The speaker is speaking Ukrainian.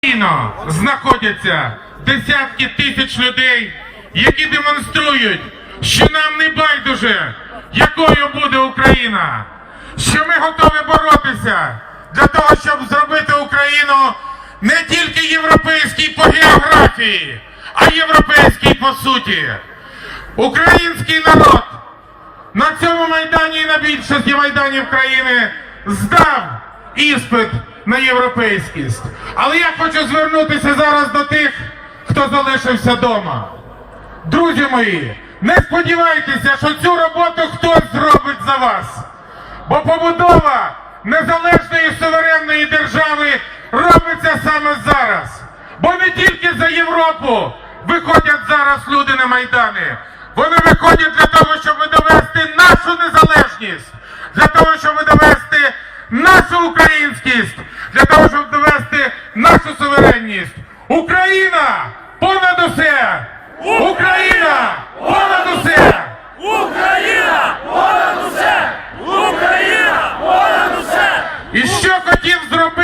Постійно знаходяться десятки тисяч людей, які демонструють, що нам не байдуже, якою буде Україна, що ми готові боротися для того, щоб зробити Україну не тільки європейській по географії, а європейській по суті. Український народ на цьому Майдані і на більшості майданів країни здав іспит на європейськість. Але я хочу звернутися зараз до тих, хто залишився вдома. Друзі мої, не сподівайтеся, що цю роботу хтось зробить за вас. Бо побудова незалежної суверенної держави робиться саме зараз. Бо не тільки за Європу виходять зараз люди на Майдани. Вони виходять для того, щоб довести нашу незалежність, для того, щоб довести нашу українськість, для того, щоб довести нашу суверенність. Україна понад усе! Україна понад усе! Україна понад усе! Україна понад усе! І що хотів зробити